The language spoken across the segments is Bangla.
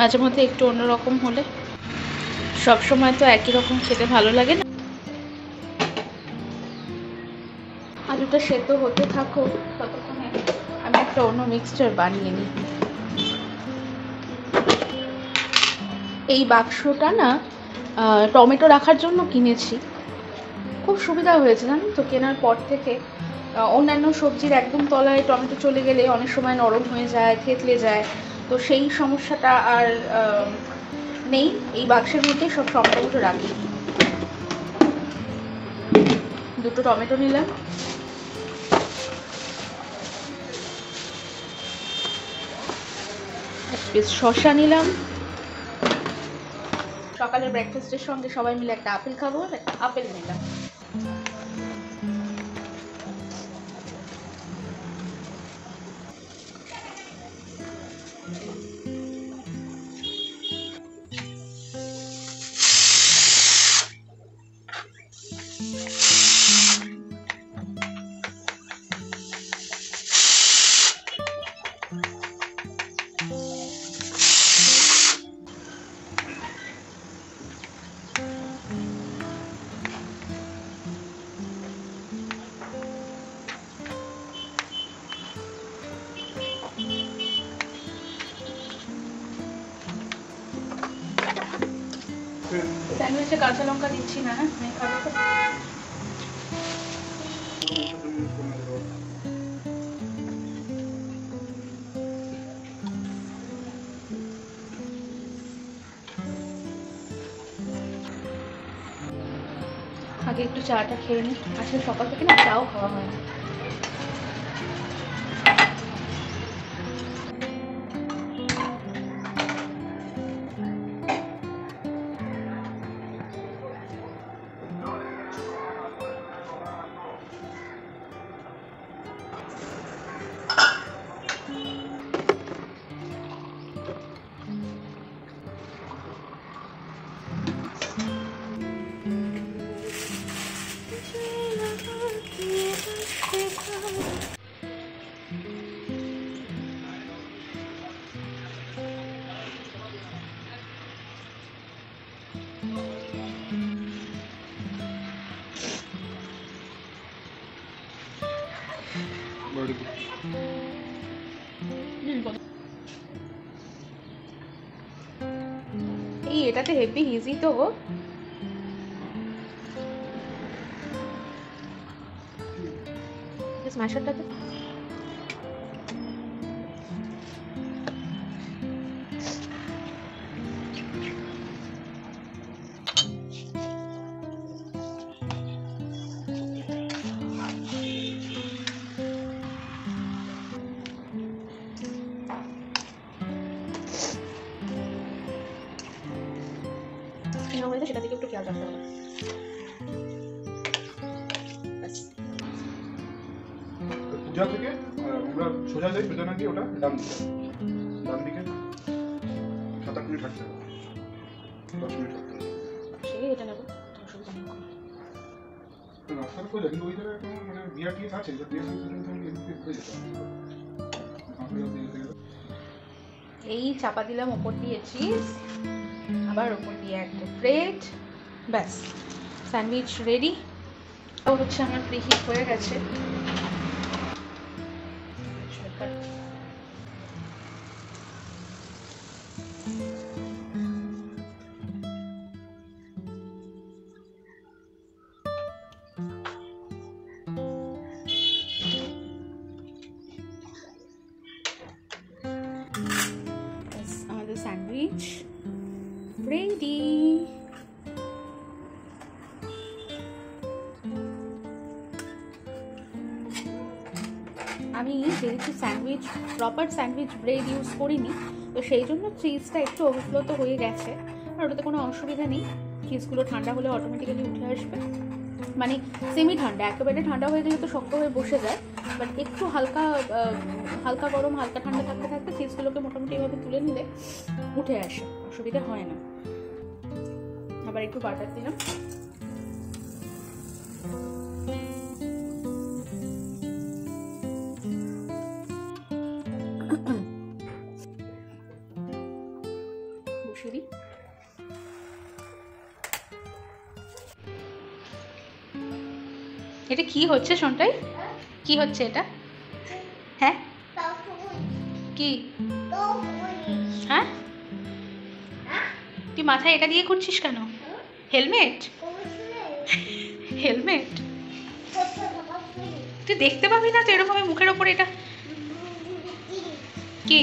মাঝে মধ্যে একটু অন্যরকম হলে, সব সময় তো একই রকম খেতে ভালো লাগে না। আলুটা সেদ্ধ হতে থাকো, ততক্ষণে আমি একটা অন্য মিক্সচার বানিয়ে নিই। এই বাক্সটা না টমেটো রাখার জন্য কিনেছি, খুব সুবিধা হয়েছে জানেন তো কেনার পর থেকে। অন্যান্য সবজির একদম তলায় টমেটো চলে গেলে অনেক সময় নরম হয়ে যায়, থেতলে যায়, তো সেই সমস্যাটা আর নেই। এই বাক্সের মধ্যে সব টমেটো রাখি। দুটো টমেটো নিলাম, এক পিস শসা নিলাম। সকালের ব্রেকফাস্টের সঙ্গে সবাই মিলে একটা আপেল খাবো, একটা আপেল নিলাম। স্যান্ডউইচে কাঁচা লঙ্কা দিচ্ছি না, হ্যাঁ আমি খাবো তো। আগে একটু চাটা খেয়ে নিই, আসলে সকাল থেকে না চাও খাওয়া হয় না। এই এটাতে হেভি ইজি তো গো। স্ম্যাশারটাতে সেটা থেকে একটু খেয়াল রাখতে হবে। পূজা থেকে আমরা সোজা যাই, সোজা না গিয়ে ওটা ডান দিকে, ডান দিকে 7-8 মিনিট হাঁটতে হবে, 10 মিনিট হাঁটতে হবে। সেই এটা নেবো, অসুবিধা নেই। রাস্তাটা সোজা, কিন্তু ওই জায়গায় কোনো মানে বিআরটি আছে, বিআরটি হয়ে যেতে হবে। এই চাপা দিলাম ওপর দিয়ে চিজ, আবার ওপর দিয়ে একটা ব্রেড, ব্যাস স্যান্ডউইচ রেডি। ও হচ্ছে আমার প্রিহিট হয়ে গেছে। আমাদের স্যান্ডউইচ রেডি। আমি যেহেতু sandwich proper sandwich bread use করিনি, তো সেই জন্য চিজটা একটু ওভারফ্লো তো হয়ে গেছে, আর ওটাতে কোনো অসুবিধা নেই। চিজগুলো ঠান্ডা হলে অটোমেটিক্যালি উঠে আসবে, মানে সেমি ঠান্ডা, একেবারে ঠান্ডা হয়ে গেলে তো শক্ত হয়ে বসে যায়, বাট একটু হালকা হালকা গরম হালকা ঠান্ডা থাকতে থাকতে চিজগুলোকে মোটামুটি এভাবে তুলে নিলে উঠে আসে, অসুবিধা হয় না। আবার একটু বাটার দিলাম। এটা কি হচ্ছে শোনটাই? কি হচ্ছে এটা? হ্যাঁ কি? হ্যাঁ তুই মাথায় এটা দিয়ে ঘুরছিস কেন? হেলমেট? হেলমেট? তুই দেখতে পাবি না তো এরকম মুখের ওপরে এটা কি?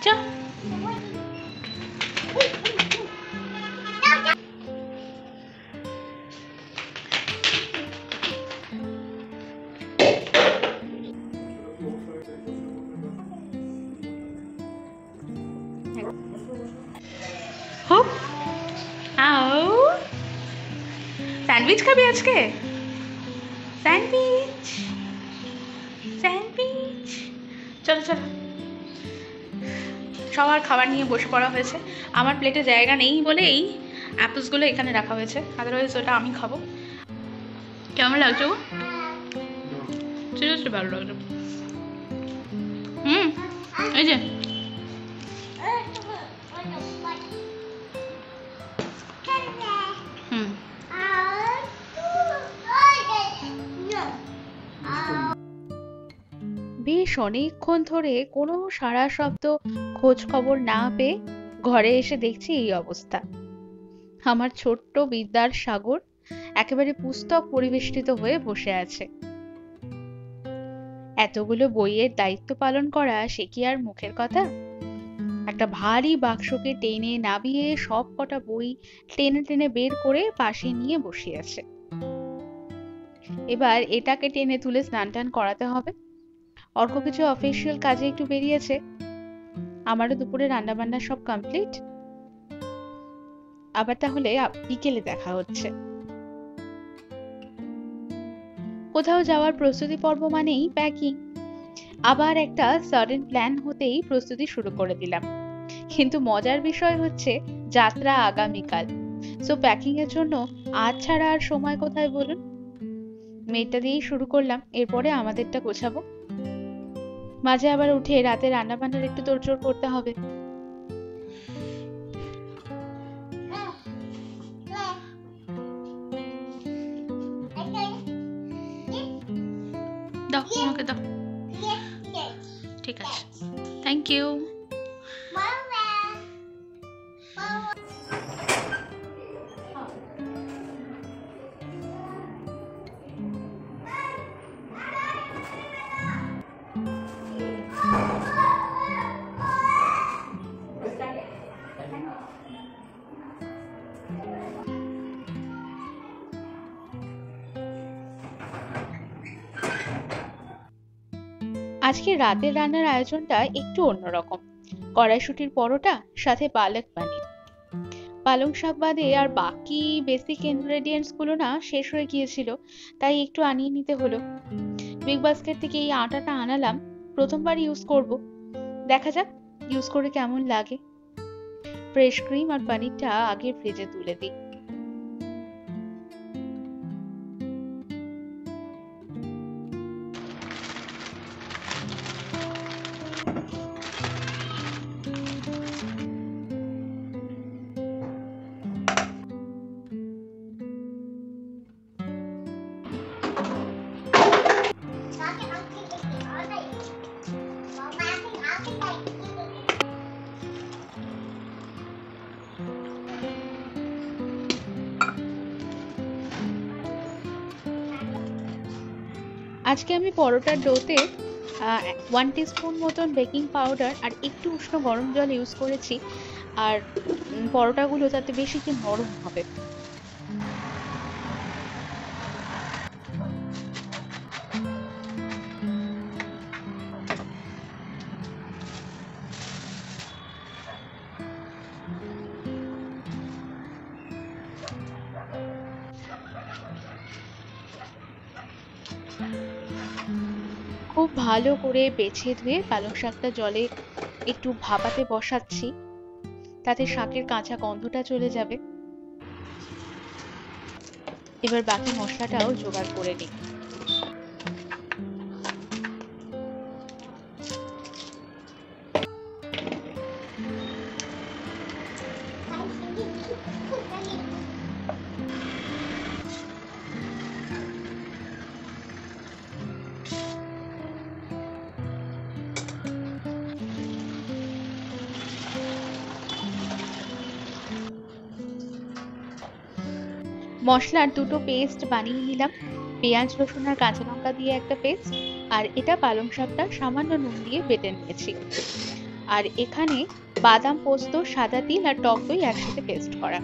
যা হুপ আও স্যান্ডউইচ খাবি আজকে? স্যান্ডউইচ স্যান্ডউইচ চলো চলো সবার খাবার নিয়ে বসে পড়া হয়েছে। আমার প্লেটে জায়গা নেই বলে এই অ্যাপেলসগুলো এখানে রাখা হয়েছে, আদারওয়াইজ ওটা আমি খাবো। কেমন লাগছে? সিরিয়াসলি ভালো লাগছে। এই যে বেশ অনেকক্ষণ ধরে কোনো সাড়া শব্দ খোঁজ খবর না পেয়ে ঘরে এসে দেখছি এই অবস্থা। আমার ছোট্ট বিদ্যার সাগর একেবারে পুস্তক পরিবেষ্টিত হয়ে বসে আছে। এতগুলো বইয়ের দায়িত্ব পালন করা সে কি আর মুখের কথা? একটা ভারী বাক্সকে টেনে নাবিয়ে সব কটা বই টেনে টেনে বের করে পাশে নিয়ে বসে আছে। এবার এটাকে টেনে তুলে স্নান টান করাতে হবে। অর্ক কিছু অফিসিয়াল কাজে একটু বেরিয়েছে। আমারও দুপুরে রান্না বান্না সব কমপ্লিট। আবার তাহলে বিকেলে দেখা হচ্ছে। কোথাও যাওয়ার প্রস্তুতি পর্ব মানেই প্যাকিং। আবার একটা সাডেন প্ল্যান হতেই প্রস্তুতি শুরু করে দিলাম। কিন্তু মজার বিষয় হচ্ছে যাত্রা আগামীকাল, সো প্যাকিং এর জন্য আজ ছাড়া আর সময় কোথায় বলুন? মেয়েটা দিয়েই শুরু করলাম, এরপরে আমাদেরটা গোছাবো। মাঝে আবার উঠে রাতে রান্না বান্নার একটু তোড়জোড় করতে হবে। দাও আমাকে দাও। ঠিক আছে, থ্যাংক ইউ। আজকে রাতের রান্নার আয়োজনটা একটু অন্যরকম। কড়াইশুটির পরোটা, সাথে পালক পনির। পালং শাক বাদে আর বাকি বেসিক ইনগ্রেডিয়েন্টস গুলো না শেষ হয়ে গিয়েছিল, তাই একটু আনিয়ে নিতে হলো। বিগ বাস্কেট থেকে এই আটাটা আনালাম, প্রথমবার ইউজ করব, দেখা যাক ইউজ করে কেমন লাগে। ফ্রেশ ক্রিম আর পনিরটা আগে ফ্রিজে তুলে দিই। আজকে আমি পরোটার ডোতে 1 টিস্পুন মতন বেকিং পাউডার আর একটু উষ্ণ গরম জল ইউজ করেছি, আর পরোটাগুলো যাতে বেশি কি নরম হবে। খুব ভালো করে বেছে ধুয়ে পালং শাকটা জলে একটু ভাপাতে বসাচ্ছি, তাতে শাকের কাঁচা গন্ধটা চলে যাবে। এবার বাকি মশলাটাও জোগাড় করে নিই। মশলার দুটো পেস্ট বানিয়ে নিলাম, পেঁয়াজ রসুন আর কাঁচা লঙ্কা দিয়ে একটা পেস্ট, আর এটা পালং শাকটা সামান্য নুন দিয়ে বেটে নিয়েছি। আর এখানে বাদাম, পোস্ত, সাদা তিল আর টক দই একসাথে পেস্ট করা।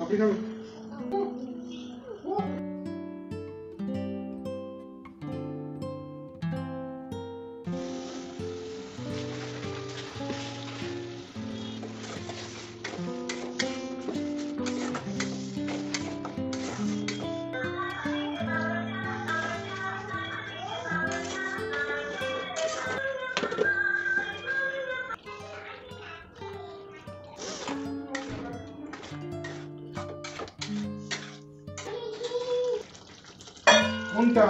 আপনি খাবেন? কোনটা?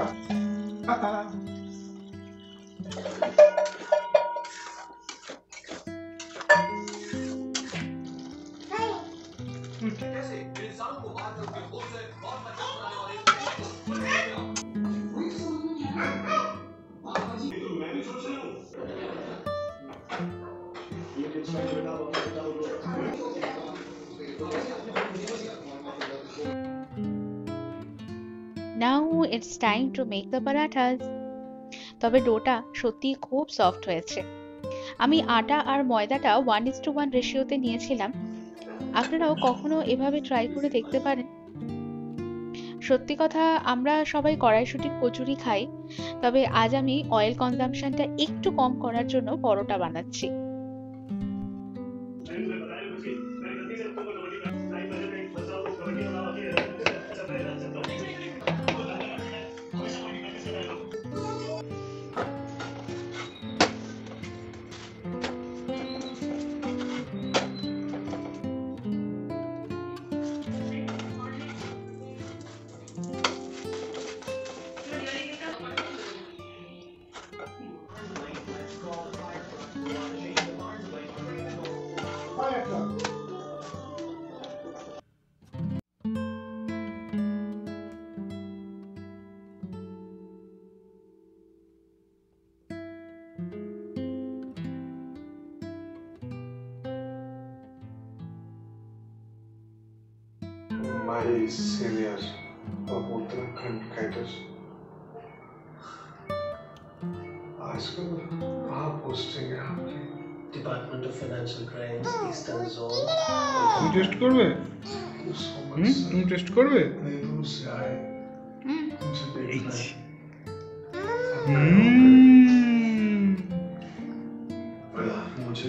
Now it's time to make the parathas. তবে ডোটা সত্যি খুব সফট হয়েছে। আমি আটা আর ময়দাটা 1:1 রেশিওতে নিয়েছিলাম। আপনারাও কখনো এভাবে ট্রাই করে দেখতে পারেন। সত্যি কথা, আমরা সবাই কড়াইশুঁটির কচুরি খাই, তবে আজ আমি অয়েল কনজাম্পশনটা একটু কম করার জন্য পরোটা বানাচ্ছি। My senior of Uttarakhand Cadres. आजकल कहाँ पोस्टिंग है आपकी? Department of financial crimes eastern zone. তুমি টেস্ট করবে? তুমি টেস্ট করবে? नहीं दूर से आए मुझे देखना है। मुझे